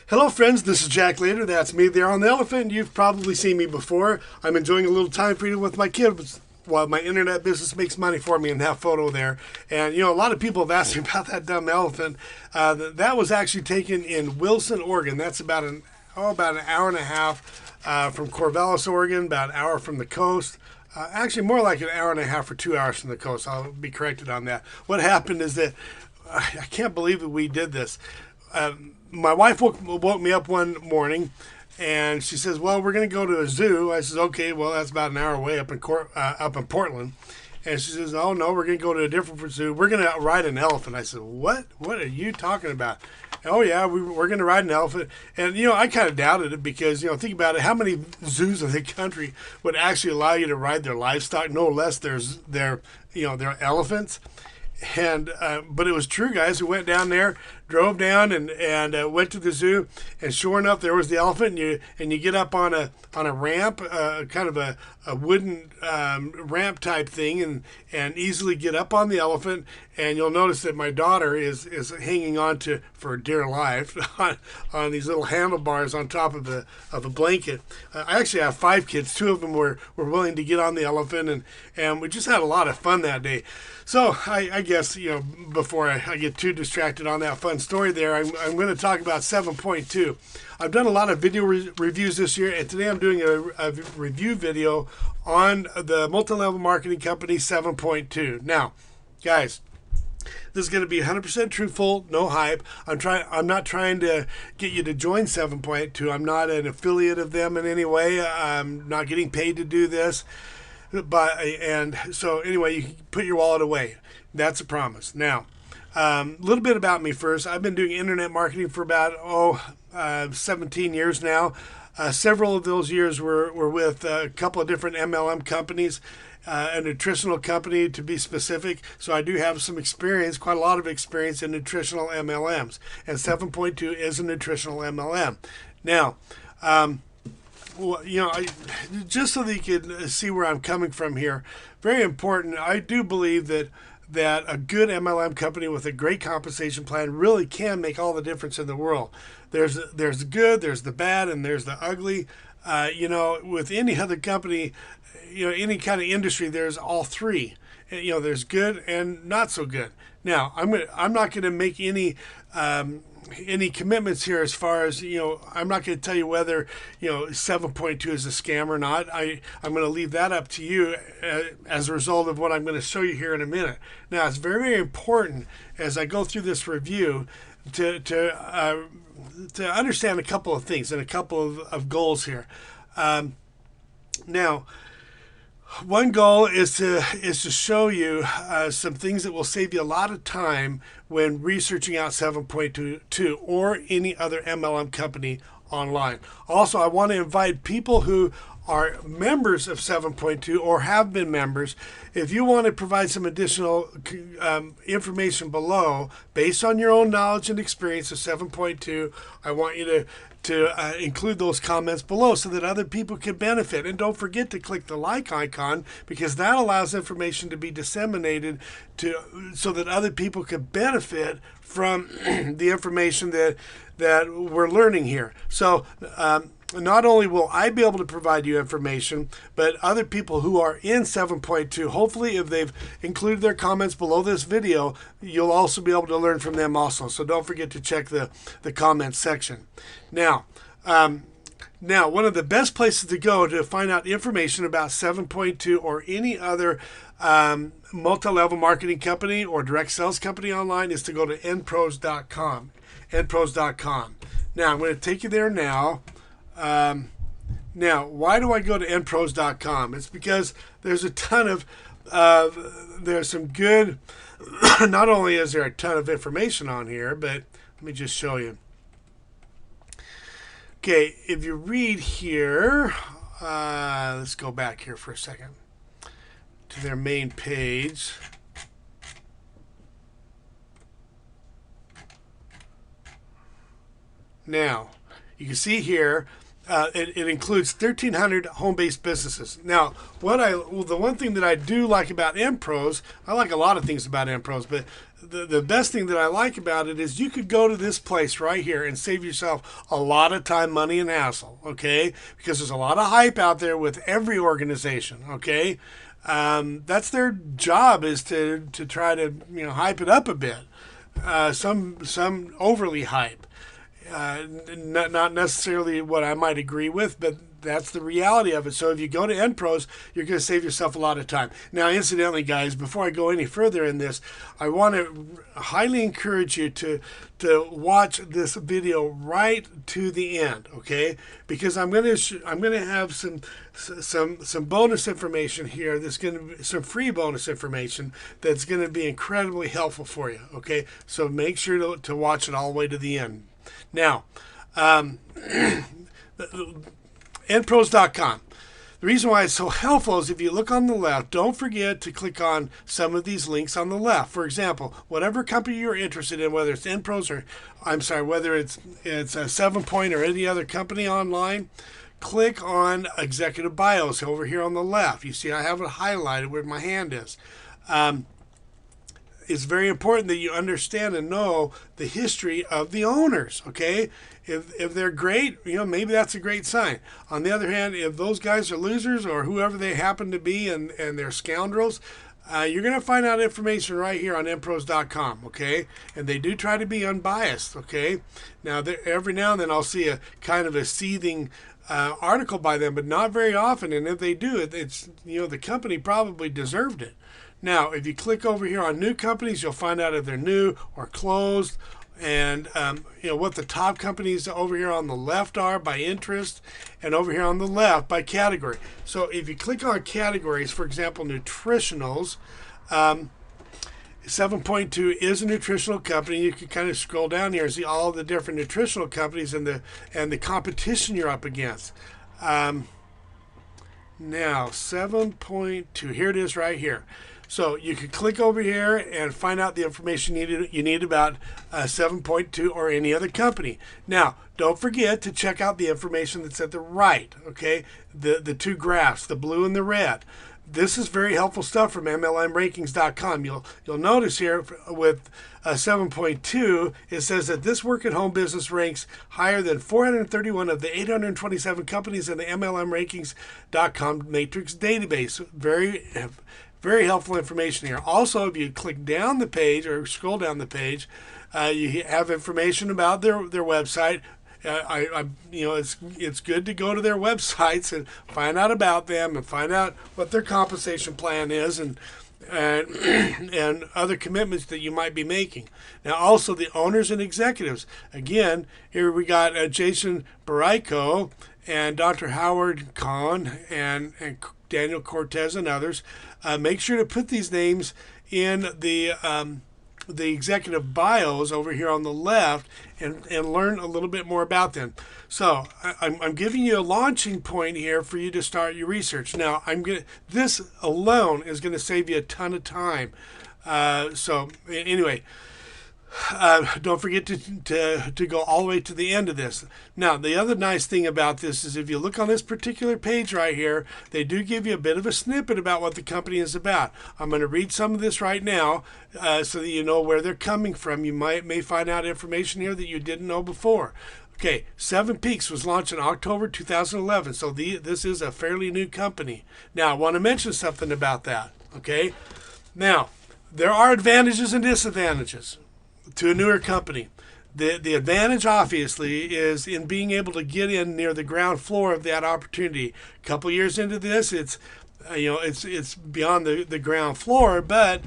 Hello friends, this is Jack Later. That's me there on the elephant. You've probably seen me before. I'm enjoying a little time freedom with my kids while my internet business makes money for me, and that photo there. And a lot of people have asked me about that dumb elephant. That was actually taken in Wilson, Oregon. That's about an hour and a half from Corvallis, Oregon, about an hour from the coast. Actually, more like an hour and a half or 2 hours from the coast. I'll be corrected on that. What happened is that I can't believe that we did this. My wife woke me up one morning, and she says, "Well, we're going to go to a zoo." I says, "Okay, well, that's about an hour away up in Portland." And she says, "Oh no, we're going to go to a different zoo. We're going to ride an elephant." I said, "What? What are you talking about?" "Oh yeah, we're going to ride an elephant." And I kind of doubted it because think about it. How many zoos in the country would actually allow you to ride their livestock? No less, their elephants. And but it was true, guys. We went down there, drove down, and went to the zoo, and sure enough, there was the elephant. And you get up on a ramp, kind of a wooden ramp type thing, and easily get up on the elephant. And you'll notice that my daughter is hanging on to for dear life on these little handlebars on top of a blanket. I actually have 5 kids. 2 of them were willing to get on the elephant, and we just had a lot of fun that day. So I guess before I get too distracted on that fun story there, I'm going to talk about 7.2. I've done a lot of video reviews this year, and today I'm doing a review video on the multi-level marketing company 7.2. Now, guys, this is going to be 100% truthful, no hype. I'm not trying to get you to join 7.2. I'm not an affiliate of them in any way. I'm not getting paid to do this. And so anyway, you can put your wallet away. That's a promise. Now, a little bit about me first. I've been doing internet marketing for about 17 years now. Several of those years were with a couple of different MLM companies, a nutritional company to be specific. So I do have some experience, quite a lot of experience in nutritional MLMs. And 7.2 is a nutritional MLM. Now, well, just so that you can see where I'm coming from here, very important. I do believe that a good MLM company with a great compensation plan really can make all the difference in the world. There's the good, there's the bad, and there's the ugly. With any other company, any kind of industry, there's all three. There's good and not so good. Now, I'm not going to make any commitments here as far as, I'm not going to tell you whether, 7.2 is a scam or not. I'm going to leave that up to you as a result of what I'm going to show you here in a minute. Now, it's very, very important as I go through this review to understand a couple of things and a couple of goals here. Now, one goal is to show you some things that will save you a lot of time when researching out 7.2 or any other MLM company online. Also, I want to invite people who are members of 7.2 or have been members. If you want to provide some additional information below based on your own knowledge and experience of 7.2, I want you to include those comments below so that other people can benefit. And don't forget to click the like icon, because that allows information to be disseminated so that other people can benefit from the information that we're learning here. So not only will I be able to provide you information, but other people who are in 7.2, hopefully if they've included their comments below this video, you'll also be able to learn from them also. So don't forget to check the comments section. Now, one of the best places to go to find out information about 7.2 or any other multi-level marketing company or direct sales company online is to go to npros.com. npros.com. Now, I'm going to take you there now. Now, why do I go to npros.com? It's because there's a ton of, there's some good, not only is there a ton of information on here, but let me just show you. Okay, if you read here, let's go back here for a second to their main page. Now, you can see here, it includes 1,300 home-based businesses. Now, the one thing that I do like about MPros, I like a lot of things about MPros, but the best thing that I like about it is you could go to this place right here and save yourself a lot of time, money, and hassle, okay? Because there's a lot of hype out there with every organization, okay? That's their job, is to try to hype it up a bit. Some overly hype. Not necessarily what I might agree with, but that's the reality of it. So if you go to NPros, you're going to save yourself a lot of time. Now, incidentally, guys, before I go any further in this, I want to highly encourage you to watch this video right to the end, okay? Because I'm going to have some bonus information here. There's going to be some free bonus information that's going to be incredibly helpful for you, okay? So make sure to watch it all the way to the end. Now, npros.com. The reason why it's so helpful is if you look on the left, don't forget to click on some of these links on the left. For example, whatever company you're interested in, whether it's NPros or, whether it's a 7Point or any other company online, click on Executive Bios over here on the left. You see I have it highlighted where my hand is. It's very important that you understand and know the history of the owners, okay? If they're great, maybe that's a great sign. On the other hand, if those guys are losers or whoever they happen to be and they're scoundrels, you're going to find out information right here on npros.com, okay? And they do try to be unbiased, okay? Now, every now and then I'll see a kind of a seething article by them, but not very often. And if they do, it's the company probably deserved it. Now, if you click over here on new companies, you'll find out if they're new or closed, and what the top companies over here on the left are by interest, and over here on the left by category. So if you click on categories, for example, nutritionals, 7Point2 is a nutritional company. You can kind of scroll down here and see all the different nutritional companies and the competition you're up against. Now, 7Point2, here it is right here. So you can click over here and find out the information you need about 7Point2 or any other company. Now, don't forget to check out the information that's at the right, okay? The two graphs, the blue and the red. This is very helpful stuff from MLMrankings.com. You'll notice here with 7Point2, it says that this work-at-home business ranks higher than 431 of the 827 companies in the MLMrankings.com matrix database. Very helpful information here. Also, if you click down the page or scroll down the page, you have information about their website. It's good to go to their websites and find out about them and find out what their compensation plan is and other commitments that you might be making. Now, also the owners and executives. Again, here we got Jason Barayko and Dr. Howard Kahn and Daniel Cortez and others. Make sure to put these names in the executive bios over here on the left and learn a little bit more about them. So I'm giving you a launching point here for you to start your research. Now, this alone is going to save you a ton of time. So anyway, don't forget to go all the way to the end of this. Now, the other nice thing about this is if you look on this particular page right here, they do give you a bit of a snippet about what the company is about. I'm going to read some of this right now so that you know where they're coming from. You may find out information here that you didn't know before. Okay, 7 Peaks was launched in October 2011, so this is a fairly new company. Now, I want to mention something about that, okay? Now, there are advantages and disadvantages to a newer company. The advantage, obviously, is in being able to get in near the ground floor of that opportunity. A couple years into this, it's beyond the ground floor, but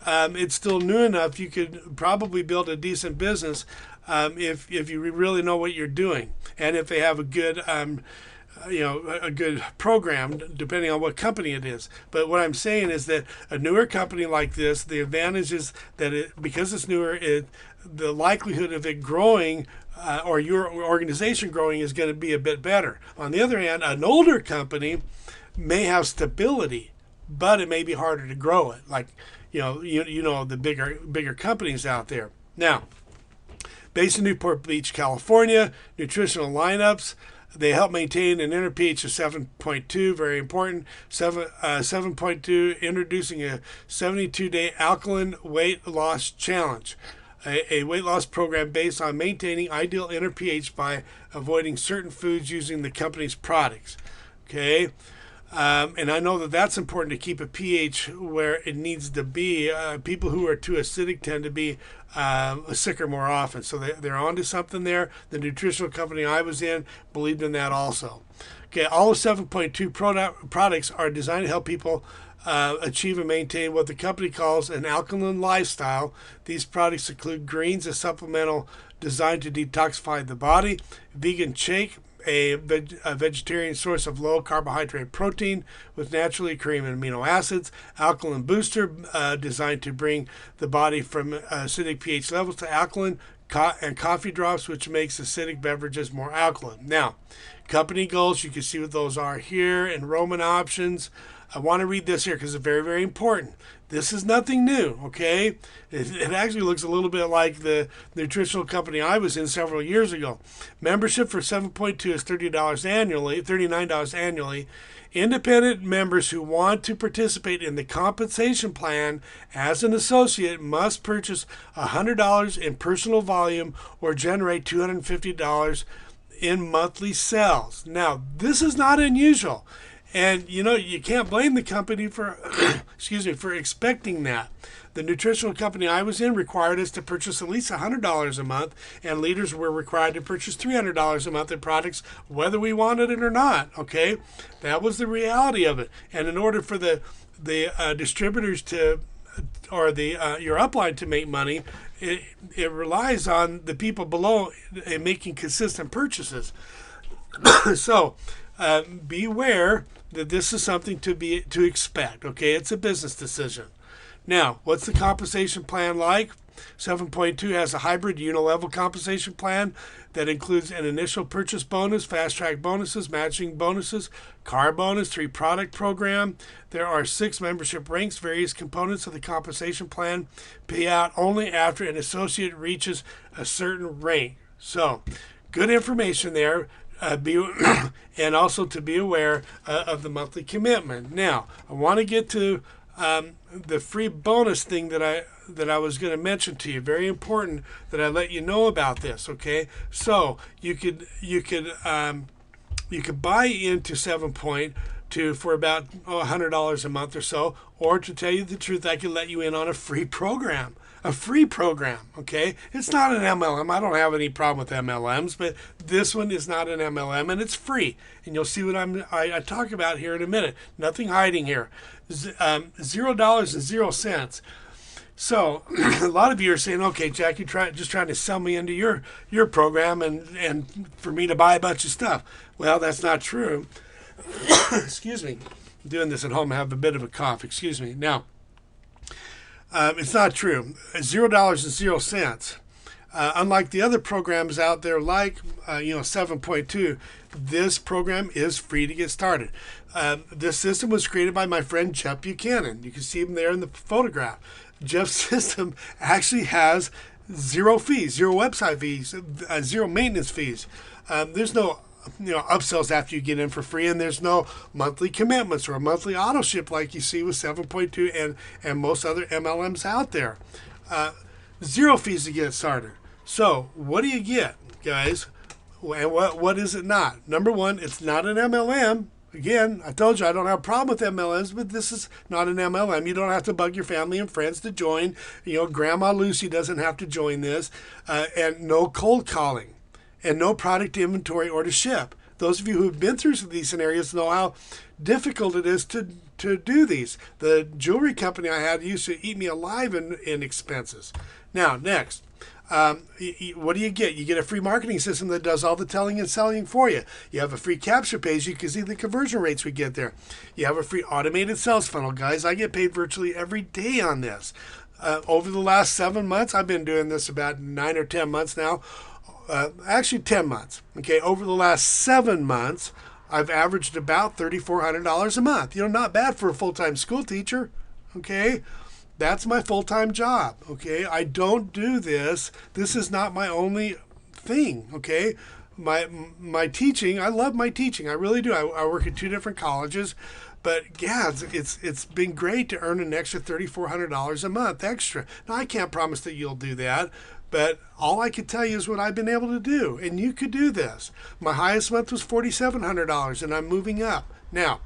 it's still new enough. You could probably build a decent business if you really know what you're doing, and if they have a good a good program, depending on what company it is. But what I'm saying is that a newer company like this, the advantage is that because it's newer, the likelihood of it growing or your organization growing is going to be a bit better. On the other hand, an older company may have stability, but it may be harder to grow it. Like the bigger companies out there. Now, based in Newport Beach, California, nutritional lineups. They help maintain an inner pH of 7.2, very important. 7.2, introducing a 72-day alkaline weight loss challenge, a weight loss program based on maintaining ideal inner pH by avoiding certain foods using the company's products. Okay. And I know that that's important to keep a pH where it needs to be. People who are too acidic tend to be sicker more often. So they're onto something there. The nutritional company I was in believed in that also. Okay, all of 7.2 products are designed to help people achieve and maintain what the company calls an alkaline lifestyle. These products include greens, a supplemental designed to detoxify the body, vegan shake, a vegetarian source of low carbohydrate protein with naturally occurring amino acids, Alkaline Booster, designed to bring the body from acidic pH levels to alkaline, and coffee drops, which makes acidic beverages more alkaline. Now, company goals, you can see what those are here, enrollment options. I want to read this here because it's very, very important. This is nothing new, okay? It actually looks a little bit like the nutritional company I was in several years ago. Membership for 7.2 is $39 annually. Independent members who want to participate in the compensation plan as an associate must purchase $100 in personal volume or generate $250 in monthly sales. Now, this is not unusual. And, you can't blame the company for, for expecting that. The nutritional company I was in required us to purchase at least $100 a month, and leaders were required to purchase $300 a month in products, whether we wanted it or not, okay? That was the reality of it. And in order for the distributors to, or your upline to make money, it relies on the people below making consistent purchases. So, beware that this is something to expect. Okay, it's a business decision. Now, what's the compensation plan like? 7.2 has a hybrid unilevel compensation plan that includes an initial purchase bonus, fast track bonuses, matching bonuses, car bonus, 3 product program. There are 6 membership ranks. Various components of the compensation plan pay out only after an associate reaches a certain rank. So, good information there. And also to be aware of the monthly commitment. Now, I want to get to the free bonus thing that I was going to mention to you. Very important that I let you know about this. Okay, so you could buy into 7.2 for about $100 a month or so, or to tell you the truth, I could let you in on a free program. A free program, okay? It's not an MLM. I don't have any problem with MLMs, but this one is not an MLM, and it's free. And you'll see what I talk about here in a minute. Nothing hiding here. $0.00. So a lot of you are saying, okay, Jack, you're just trying to sell me into your program and for me to buy a bunch of stuff. Well, that's not true. Excuse me. I'm doing this at home. I have a bit of a cough. Excuse me. Now, it's not true. $0.00. Unlike the other programs out there, like 7.2, this program is free to get started. This system was created by my friend Jeff Buchanan. You can see him there in the photograph. Jeff's system actually has 0 fees, 0 website fees, 0 maintenance fees. There's no upsells after you get in for free, and there's no monthly commitments or a monthly auto ship like you see with 7.2 and most other MLMs out there. 0 fees to get started. So what do you get, guys? And what is it not? Number one, it's not an MLM. Again, I told you I don't have a problem with MLMs, but this is not an MLM. You don't have to bug your family and friends to join. Grandma Lucy doesn't have to join this. And no cold calling. And no product inventory or to ship. Those of you who have been through these scenarios know how difficult it is to do these. The jewelry company I had used to eat me alive in expenses. Now, next, what do you get? You get a free marketing system that does all the telling and selling for you. You have a free capture page. You can see the conversion rates we get there. You have a free automated sales funnel. Guys, I get paid virtually every day on this. Over the last 7 months, I've been doing this about 9 or 10 months now. Actually 10 months. Okay, over the last 7 months, I've averaged about $3,400 a month. Not bad for a full-time school teacher. Okay, that's my full-time job. Okay, I don't do this. This is not my only thing. Okay, my teaching, I love my teaching. I really do. I work at 2 different colleges. But yeah, it's been great to earn an extra $3,400 a month extra. Now, I can't promise that you'll do that, but all I can tell you is what I've been able to do, and you could do this. My highest month was $4,700, and I'm moving up. Now,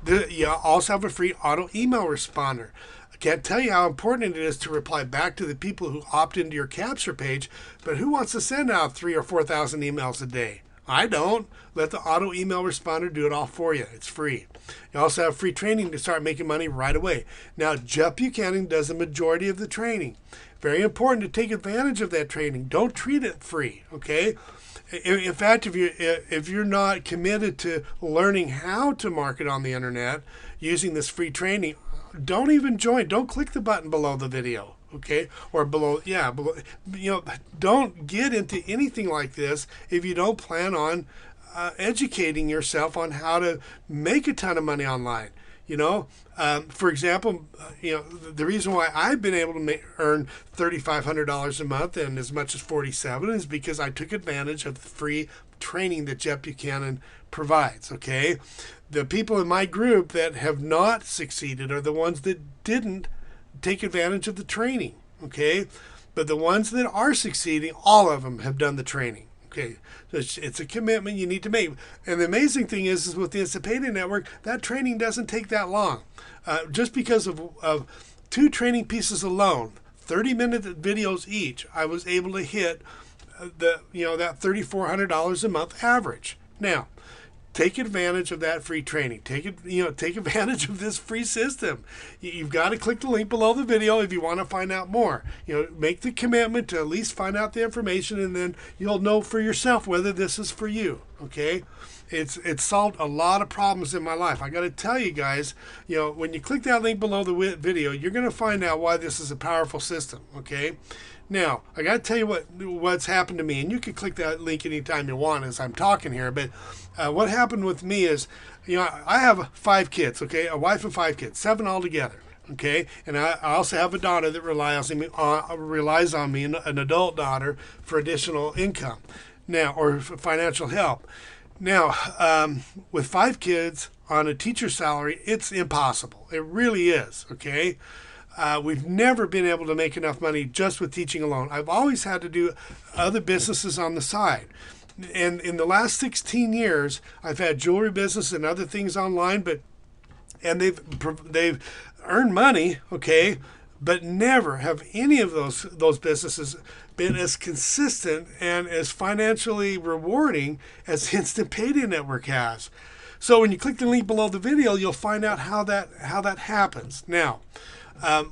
you also have a free auto email responder. I can't tell you how important it is to reply back to the people who opt into your capture page, but who wants to send out 3,000 or 4,000 emails a day? I don't. Let the auto email responder do it all for you. It's free. You also have free training to start making money right away. Now, Jeff Buchanan does the majority of the training. Very important to take advantage of that training. Don't treat it free, okay? In fact, if you're not committed to learning how to market on the internet using this free training, don't even join. Don't click the button below the video. Okay, or below, don't get into anything like this if you don't plan on educating yourself on how to make a ton of money online. For example, the reason why I've been able to earn $3,500 a month and as much as $47,000 is because I took advantage of the free training that Jeff Buchanan provides. Okay, the people in my group that have not succeeded are the ones that didn't take advantage of the training, okay? But the ones that are succeeding, all of them have done the training, okay? So it's a commitment you need to make. And the amazing thing is with the Insipated Network, that training doesn't take that long. Just because of 2 training pieces alone, 30-minute videos each, I was able to hit that $3,400 a month average. Now, take advantage of that free training. Take advantage of this free system. You've got to click the link below the video if you want to find out more. Make the commitment to at least find out the information, and then you'll know for yourself whether this is for you. Okay? It's solved a lot of problems in my life. I got to tell you guys, when you click that link below the video, you're going to find out why this is a powerful system. Okay? Now, I got to tell you what's happened to me, and you can click that link anytime you want as I'm talking here, but what happened with me is, I have 5 kids, okay, a wife and 5 kids, 7 altogether, okay, and I also have a daughter that relies on me, an adult daughter, for additional income, now, or financial help. Now, with 5 kids on a teacher's salary, it's impossible. It really is, okay? We've never been able to make enough money just with teaching alone. I've always had to do other businesses on the side. And in the last 16 years, I've had jewelry business and other things online, and they've earned money, okay, but never have any of those businesses been as consistent and as financially rewarding as Instant Payday Network has. So when you click the link below the video, you'll find out how that happens. Now,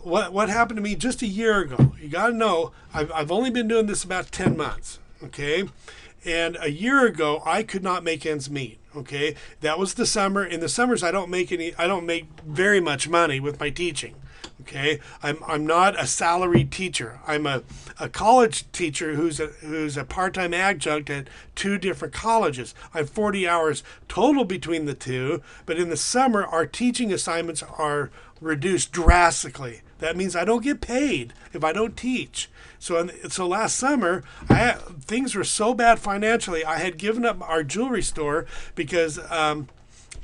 what happened to me just a year ago? You got to know, I've only been doing this about 10 months, okay? And a year ago, I could not make ends meet, okay? That was the summer. In the summers, I don't make very much money with my teaching, okay? I'm not a salaried teacher. I'm a college teacher who's a part-time adjunct at 2 different colleges. I have 40 hours total between the 2, but in the summer, our teaching assignments are reduced drastically. That means I don't get paid if I don't teach. So last summer, things were so bad financially, I had given up our jewelry store because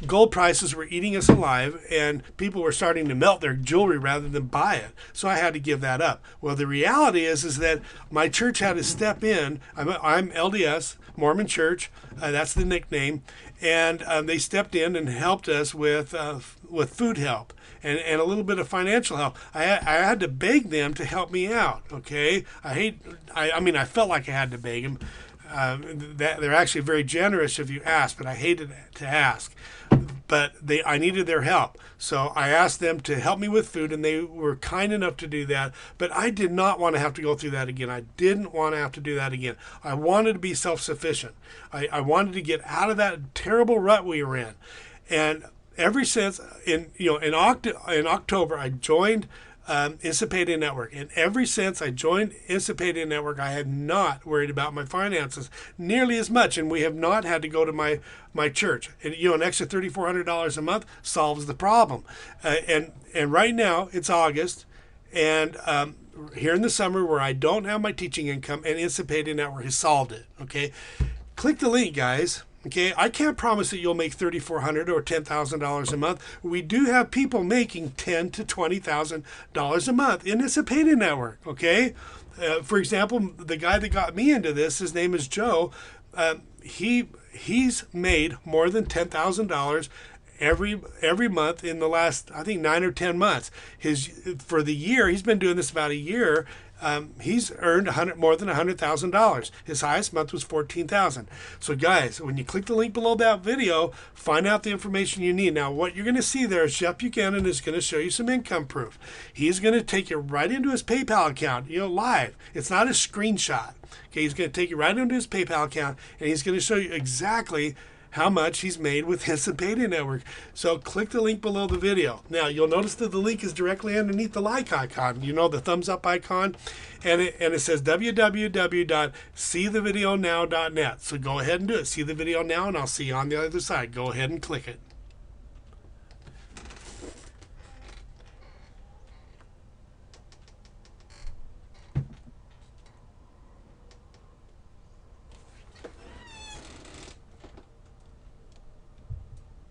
gold prices were eating us alive, and people were starting to melt their jewelry rather than buy it. So I had to give that up. Well, the reality is that my church had to step in. I'm LDS, Mormon Church. That's the nickname. And they stepped in and helped us with food help and a little bit of financial help. I had to beg them to help me out. Okay, I felt like I had to beg them. They're actually very generous if you ask, but I hated to ask. But I needed their help. So I asked them to help me with food, and they were kind enough to do that. But I did not want to have to go through that again. I didn't want to have to do that again. I wanted to be self-sufficient. I wanted to get out of that terrible rut we were in. And ever since, in October, I joined Instant Payday Network, and ever since I joined Instant Payday Network, I have not worried about my finances nearly as much, and we have not had to go to my church. And an extra $3,400 a month solves the problem. And right now it's August, and here in the summer where I don't have my teaching income, and Instant Payday Network has solved it. Okay. click the link, guys. Okay, I can't promise that you'll make $3,400 or $10,000 a month. We do have people making $10,000 to $20,000 a month in this Payday network. Okay, for example, the guy that got me into this, his name is Joe. He's made more than $10,000 every month in the last, I think, 9 or 10 months. For the year, he's been doing this about a year. He's earned more than $100,000. His highest month was $14,000. So guys, when you click the link below that video, find out the information you need. Now, what you're going to see there is Jeff Buchanan is going to show you some income proof. He's going to take you right into his PayPal account, live. It's not a screenshot. Okay, he's going to take you right into his PayPal account, and he's going to show you exactly how much he's made with his Payday network. So click the link below the video. Now you'll notice that the link is directly underneath the like icon, the thumbs up icon, and it says www.seethevideonow.net. So go ahead and do it. See the video now, and I'll see you on the other side. Go ahead and click it.